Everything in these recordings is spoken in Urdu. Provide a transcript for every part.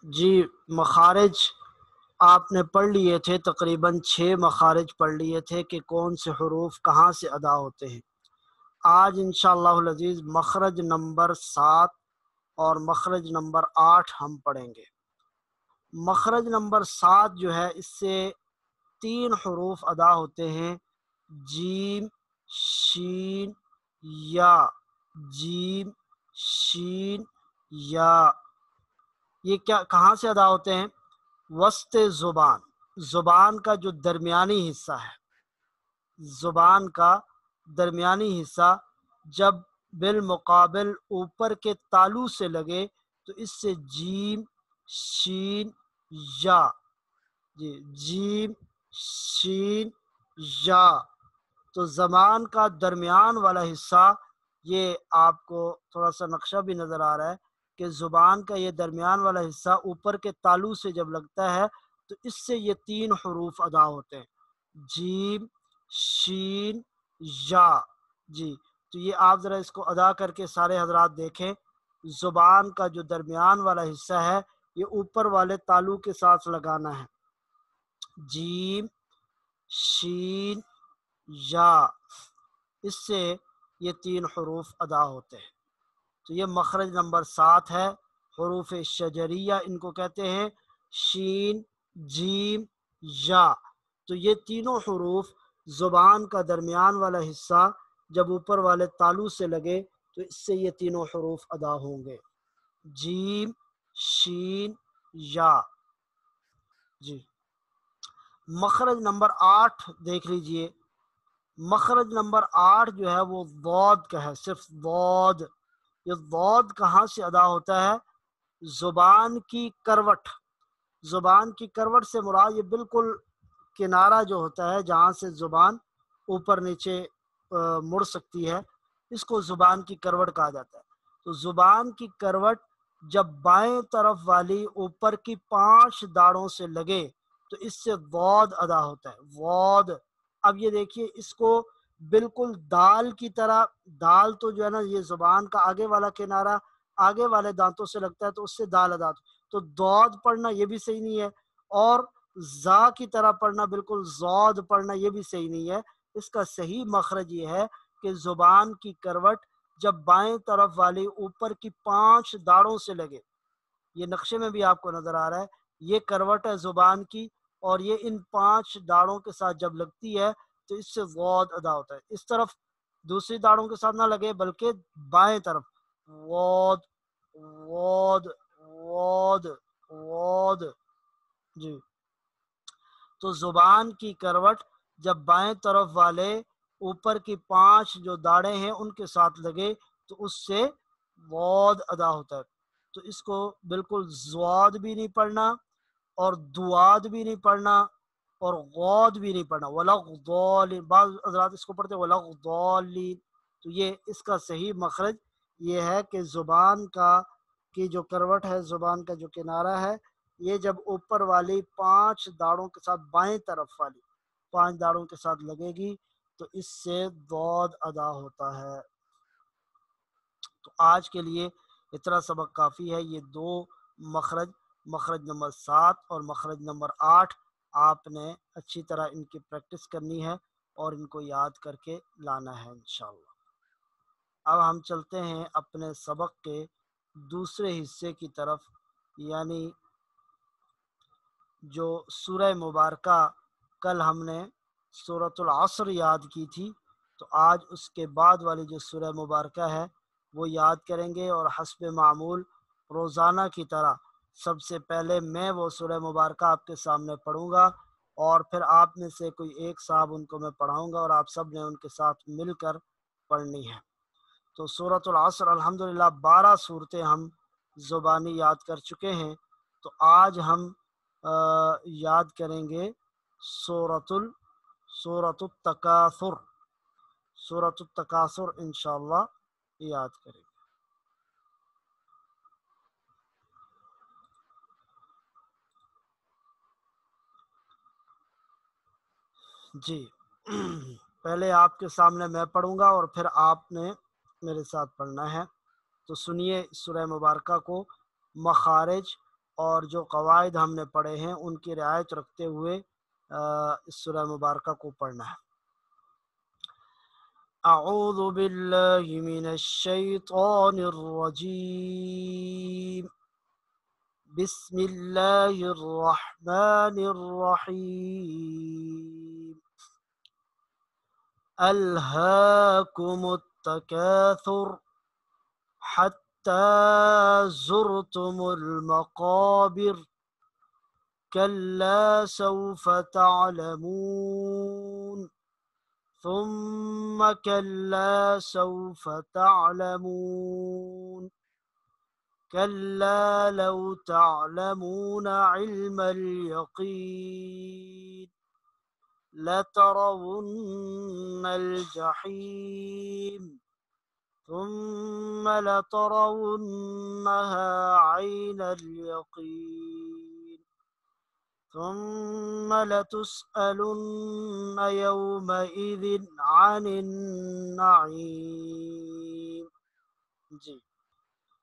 جی مخارج آپ نے پڑھ لیے تھے، تقریباً 6 مخارج پڑھ لیے تھے کہ کون سے حروف کہاں سے ادا ہوتے ہیں۔ آج انشاءاللہ العزیز مخرج نمبر 7 اور مخرج نمبر 8 ہم پڑھیں گے۔ مخرج نمبر 7 جو ہے اس سے 3 حروف ادا ہوتے ہیں، جیم شین یا، جیم شین یا۔ یہ کہاں سے ادا ہوتے ہیں؟ وسط زبان، زبان کا جو درمیانی حصہ ہے، زبان کا درمیانی حصہ جب بالمقابل اوپر کے تالو سے لگے تو اس سے جیم شین یا، جی جیم شین یا۔ تو زبان کا درمیان والا حصہ، یہ آپ کو تھوڑا سا نقشہ بھی نظر آ رہا ہے کہ زبان کا یہ درمیان والا حصہ اوپر کے تالو سے جب لگتا ہے تو اس سے یہ 3 حروف ادا ہوتے ہیں، جیم شین یا۔ جی تو یہ آپ ذرا اس کو ادا کر کے سارے حضرات دیکھیں۔ زبان کا جو درمیان والا حصہ ہے یہ اوپر والے تالو کے ساتھ لگانا ہے، جیم شین یا، اس سے یہ 3 حروف ادا ہوتے ہیں۔ تو یہ مخرج نمبر 7 ہے، حروف شجریہ ان کو کہتے ہیں، شین جیم یا۔ تو یہ تینوں حروف زبان کا درمیان والا حصہ جب اوپر والے تالو سے لگے تو اس سے یہ تینوں حروف ادا ہوں گے، جیم شین یا۔ جی مخرج نمبر 8 دیکھ لیجئے۔ مخرج نمبر 8 جو ہے وہ ضاد کا ہے، صرف ضاد۔ یہ ضاد کہاں سے ادا ہوتا ہے؟ زبان کی کروٹ، زبان کی کروٹ سے مراد یہ بالکل کنارہ جو ہوتا ہے جہاں سے زبان اوپر نیچے مڑ سکتی ہے، اس کو زبان کی کروٹ کہا جاتا ہے۔ تو زبان کی کروٹ جب بائیں طرف والی اوپر کی 5 داڑوں سے لگے تو اس سے ضاد ادا ہوتا ہے، ضاد۔ اب یہ دیکھیے اس کو بالکل دال کی طرح، دال تو جو ہے نا یہ زبان کا آگے والا کنارہ آگے والے دانتوں سے لگتا ہے تو اس سے دال ادا ہوتا ہے، تو ضاد پڑھنا یہ بھی صحیح نہیں ہے، اور زا کی طرح پڑھنا بالکل ضاد پڑھنا یہ بھی صحیح نہیں ہے۔ اس کا صحیح مخرج یہ ہے کہ زبان کی کروٹ جب بائیں طرف والی اوپر کی 5 داڑوں سے لگے، یہ نقشے میں بھی آپ کو نظر آ رہا ہے، یہ کروٹ ہے زبان کی، اور یہ ان 5 داڑوں کے ساتھ جب لگتی ہے تو اس سے ضاد ادا ہوتا ہے۔ اس طرف دوسری داڑوں کے ساتھ نہ لگے بلکہ بائیں طرف، ضاد ضاد ضاد ضاد۔ جی تو زبان کی کروٹ جب بائیں طرف والے اوپر کی 5 جو داڑیں ہیں ان کے ساتھ لگے تو اس سے ضاد ادا ہوتا ہے۔ تو اس کو بالکل زواد بھی نہیں پڑھنا اور دواد بھی نہیں پڑھنا اور غود بھی نہیں پڑھنا، وَلَغْضَالِينَ۔ بعض حضرات اس کو پڑھتے ہیں وَلَغْضَالِينَ۔ تو یہ اس کا صحیح مخرج یہ ہے کہ زبان کی جو کروٹ ہے، زبان کا جو کنارہ ہے، یہ جب اوپر والی 5 داڑوں کے ساتھ بائیں طرف والی 5 داڑوں کے ساتھ لگے گی تو اس سے ضاد ادا ہوتا ہے۔ تو آج کے لیے اتنا سبق کافی ہے۔ یہ 2 مخرج، مخرج نمبر 7 اور مخرج نمبر 8 آپ نے اچھی طرح ان کی پریکٹس کرنی ہے اور ان کو یاد کر کے لانا ہے انشاءاللہ۔ اب ہم چلتے ہیں اپنے سبق کے دوسرے حصے کی طرف، یعنی جو سورہ مبارکہ کل ہم نے سورۃ العصر یاد کی تھی، تو آج اس کے بعد والی جو سورہ مبارکہ ہے وہ یاد کریں گے، اور حسب معمول روزانہ کی طرح سب سے پہلے میں وہ سورہ مبارکہ آپ کے سامنے پڑھوں گا، اور پھر آپ میں سے کوئی ایک صاحب ان کو میں پڑھاؤں گا اور آپ سب نے ان کے ساتھ مل کر پڑھنی ہے۔ تو سورۃ العصر الحمدللہ 12 صورتیں ہم زبانی یاد کر چکے ہیں، تو آج ہم یاد کریں گے سورۃ التکاثر، سورۃ التکاثر انشاءاللہ یاد کریں گے۔ جی پہلے آپ کے سامنے میں پڑھوں گا اور پھر آپ نے میرے ساتھ پڑھنا ہے۔ تو سنیے سورہ مبارکہ کو، مخارج اور جو قواعد ہم نے پڑھے ہیں ان کی رعایت رکھتے ہوئے اس سورہ مبارکہ کو پڑھنا ہے۔ اعوذ باللہ من الشیطان الرجیم، بسم اللہ الرحمن الرحیم، الہاکم التکاثر حتی زرتم المقابر کلا سوف تعلمون ثم كلا سوف تعلمون كلا لو تعلمون علم اليقين لترون الجحيم ثم لترونها عين اليقين ثم لتسألن يومئذ عن النعيم۔ جی،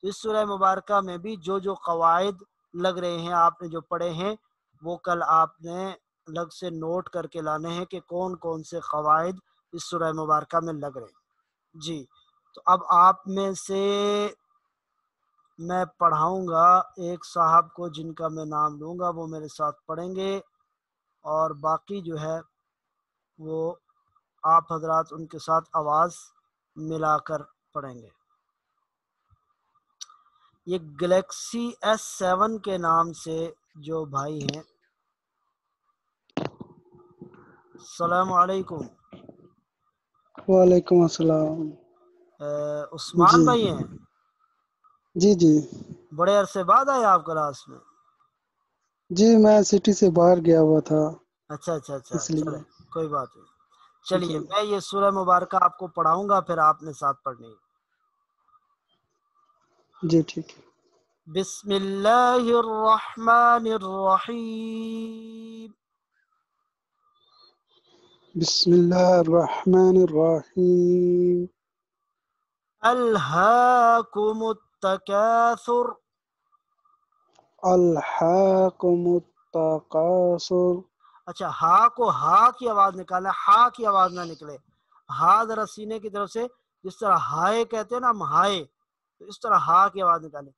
اس سورہ مبارکہ میں بھی جو قواعد لگ رہے ہیں آپ نے جو پڑھے ہیں وہ کل آپ نے الگ سے نوٹ کر کے لانے ہیں کہ کون کون سے قواعد اس سورہ مبارکہ میں لگ رہے ہیں۔ جی، تو اب آپ میں سے میں پڑھاؤں گا ایک صاحب کو جن کا میں نام لوں گا، وہ میرے ساتھ پڑھیں گے، اور باقی جو ہے وہ آپ حضرات ان کے ساتھ آواز ملا کر پڑھیں گے۔ یہ گلیکسی S7 کے نام سے جو بھائی ہیں، السلام علیکم۔ وعلیکم السلام۔ عثمان بھائی ہیں؟ جی جی بڑے عرصے بعد آئے آپ کلاس میں؟ جی، میں سٹی سے باہر گیا ہوا تھا اچھا اچھا اچھا، اس لیے۔ چلے کوئی بات نہیں۔ چلیے جی میں یہ سورہ مبارکہ آپ کو پڑھاؤں گا، پھر آپ نے ساتھ پڑھنی ہے۔ جی ٹھیک ہے۔ بسم اللہ الرحمن الرحیم، بسم اللہ الرحمن الرحیم، الہاکم التکاثر۔ الحاکم التکاثر۔ اچھا، ہا کو ہا کی آواز نکالنا، ہا کی آواز نہ نکلے۔ ہا ذرا سینے کی طرف سے، جس طرح ہائے کہتے ہیں نا ہم ہائے، تو اس طرح ہا کی آواز نکالیں۔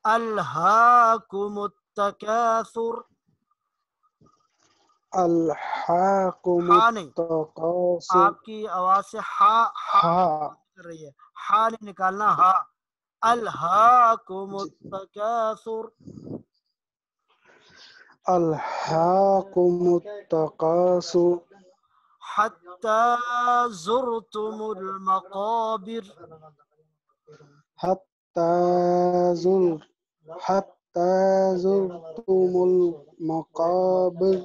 الہاکم التکاثر، الحاکم ہا نہیں، التکاثر۔ آپ کی آواز سے ہا ہاں کر رہی ہے، ہا نہیں نکالنا، ہا۔ الہاکم جی، التکاثر الحاکم التکاثر حتی زرتم المقابر حتی زرتم المقابر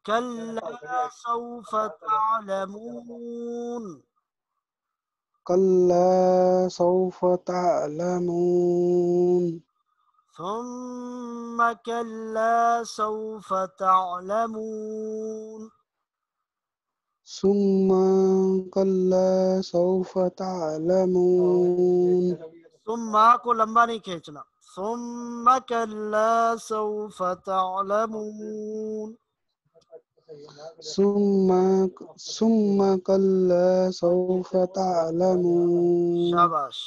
کلا سوف تعلمون کلا سوف تعلمون ثم كلا سوف تعلمون ثم کلا سوف تعلمون۔ ثم کو لمبا نہیں کھینچنا، ثم كلا سوف تعلمون، ثم کلا سوف تعلمون۔ شاباش۔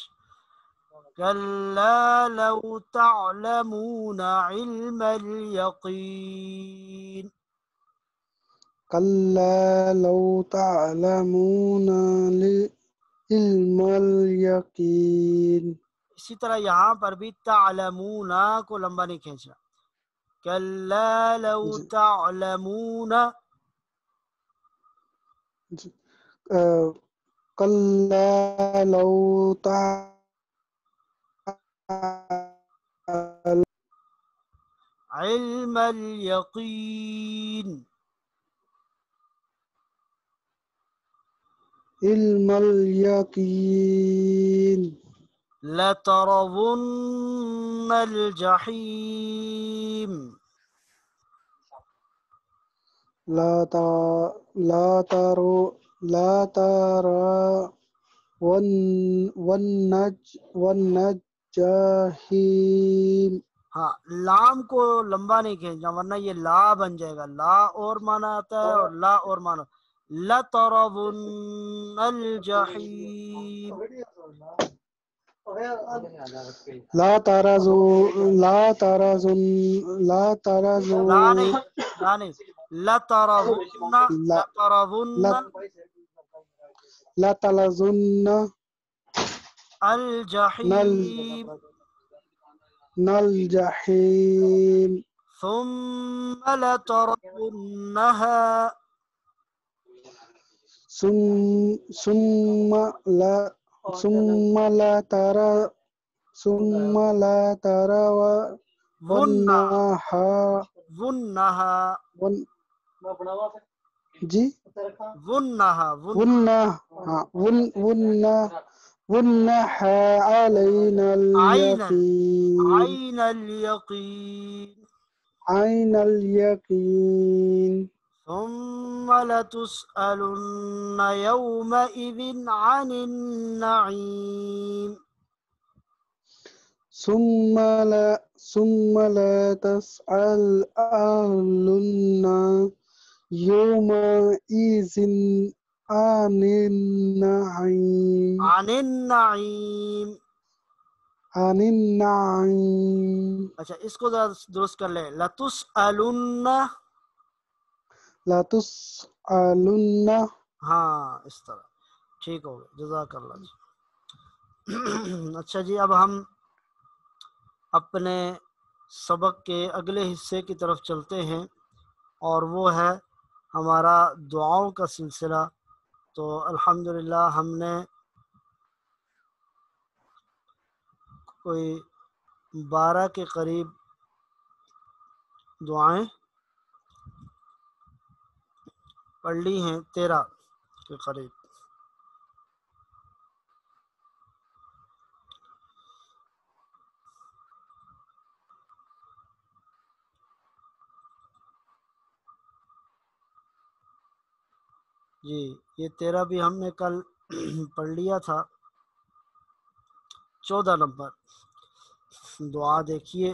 كلا لو تعلمون علم اليقين، کلا لو تعلمون علم الیقین۔ اسی طرح یہاں پر بھی تعلمون کو لمبا نہیں کھینچنا، كلا لو تعلمون، کلا لو تعلمون علم اليقين، علم الیقین۔ لترون الجحيم، لا ترون الجحیم۔ ہاں لام کو لمبا نہیں کھینچنا ورنہ یہ لا بن جائے گا. لا اور معنی آتا ہے اور لا اور معنی. لَتَرَوُنَّ الْجَحِيمَ. لا تارازو لا تارازن لا تارازو لا نہیں لَتَرَوُنَّ لا لَتَرَوُنَّ لا لا تلزن نل الجحیم نل جحیم ثم لترونها ثم لا ثم لا ترى ثم لا ترى ونها ونها ونها ون جی ونها ونها ونها ونها علينا عينا اليقين عين اليقين عين اليقين ثم لتسألن يومئذ عن النعيم. ثم لا تسألن يومئذ عن النعيم عن النعيم. عن النعيم اچھا اس کو ذرا درست کر لیں. لتسألن لا تسألن ہاں اس طرح ٹھیک ہو گیا. جزاک اللہ جی. اچھا جی اب ہم اپنے سبق کے اگلے حصے کی طرف چلتے ہیں اور وہ ہے ہمارا دعاؤں کا سلسلہ. تو الحمدللہ ہم نے کوئی 12 کے قریب دعائیں پڑھ لی ہیں 13 کے قریب. جی یہ 13 بھی ہم نے کل پڑھ لیا تھا. 14 نمبر دعا دیکھیے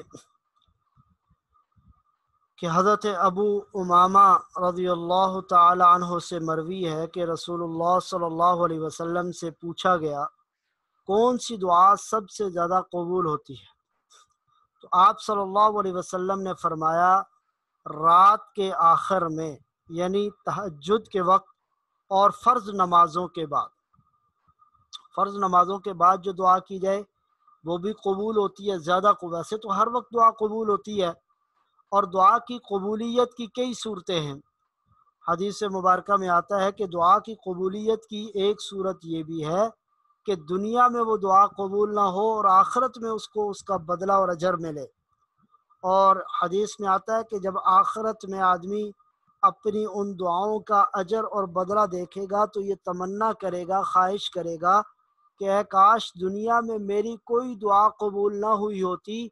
کہ حضرت ابو امامہ رضی اللہ تعالی عنہ سے مروی ہے کہ رسول اللہ صلی اللہ علیہ وسلم سے پوچھا گیا کون سی دعا سب سے زیادہ قبول ہوتی ہے؟ تو آپ صلی اللہ علیہ وسلم نے فرمایا رات کے آخر میں یعنی تہجد کے وقت اور فرض نمازوں کے بعد. فرض نمازوں کے بعد جو دعا کی جائے وہ بھی قبول ہوتی ہے زیادہ قبول. ویسے تو ہر وقت دعا قبول ہوتی ہے اور دعا کی قبولیت کی کئی صورتیں ہیں. حدیث مبارکہ میں آتا ہے کہ دعا کی قبولیت کی ایک صورت یہ بھی ہے کہ دنیا میں وہ دعا قبول نہ ہو اور آخرت میں اس کو اس کا بدلہ اور اجر ملے. اور حدیث میں آتا ہے کہ جب آخرت میں آدمی اپنی ان دعاؤں کا اجر اور بدلہ دیکھے گا تو یہ تمنا کرے گا خواہش کرے گا کہ اے کاش دنیا میں میری کوئی دعا قبول نہ ہوئی ہوتی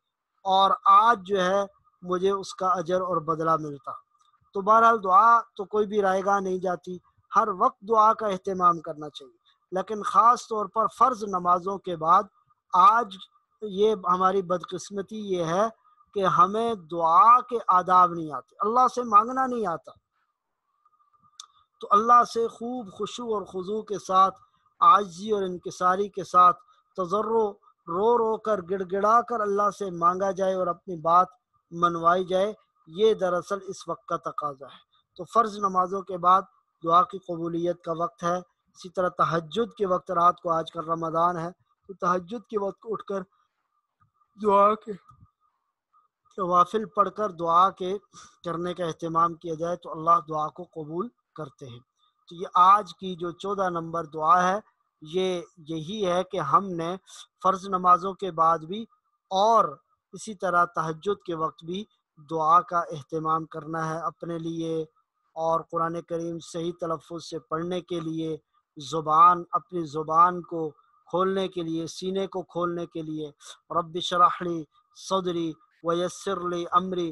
اور آج جو ہے مجھے اس کا اجر اور بدلہ ملتا. تو بہرحال دعا تو کوئی بھی رائے گاہ نہیں جاتی، ہر وقت دعا کا اہتمام کرنا چاہیے، لیکن خاص طور پر فرض نمازوں کے بعد. آج یہ ہماری بدقسمتی یہ ہے کہ ہمیں دعا کے آداب نہیں آتے، اللہ سے مانگنا نہیں آتا. تو اللہ سے خوب خشوع اور خضوع کے ساتھ، عاجزی اور انکساری کے ساتھ، تضرع رو رو کر گڑ گڑا کر اللہ سے مانگا جائے اور اپنی بات منوائی جائے. یہ دراصل اس وقت کا تقاضا ہے. تو فرض نمازوں کے بعد دعا کی قبولیت کا وقت ہے. اسی طرح تہجد کے وقت، رات کو آج کل رمضان ہے تو تہجد کے وقت اٹھ کر دعا کے نوافل پڑھ کر دعا کے کرنے کا اہتمام کیا جائے تو اللہ دعا کو قبول کرتے ہیں. تو یہ آج کی جو 14 نمبر دعا ہے یہ یہی ہے کہ ہم نے فرض نمازوں کے بعد بھی اور اسی طرح تہجد کے وقت بھی دعا کا اہتمام کرنا ہے اپنے لیے، اور قرآن کریم صحیح تلفظ سے پڑھنے کے لیے، اپنی زبان کو کھولنے کے لیے، سینے کو کھولنے کے لیے. رب اشرح لی صدری ویسر لی امری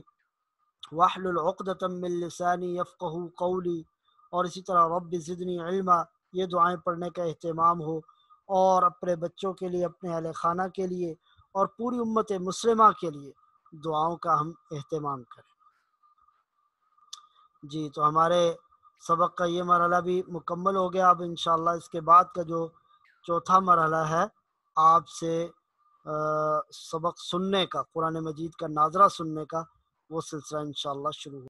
واحلل عقدۃ من لسانی یفقہوا قولی. اور اسی طرح رب زدنی علما، یہ دعائیں پڑھنے کا اہتمام ہو، اور اپنے بچوں کے لیے، اپنے اہل خانہ کے لیے اور پوری امت مسلمہ کے لیے دعاؤں کا ہم اہتمام کریں۔ جی تو ہمارے سبق کا یہ مرحلہ بھی مکمل ہو گیا۔ اب انشاءاللہ اس کے بعد کا جو چوتھا مرحلہ ہے آپ سے سبق سننے کا، قرآن مجید کا ناظرہ سننے کا، وہ سلسلہ انشاءاللہ شروع ہو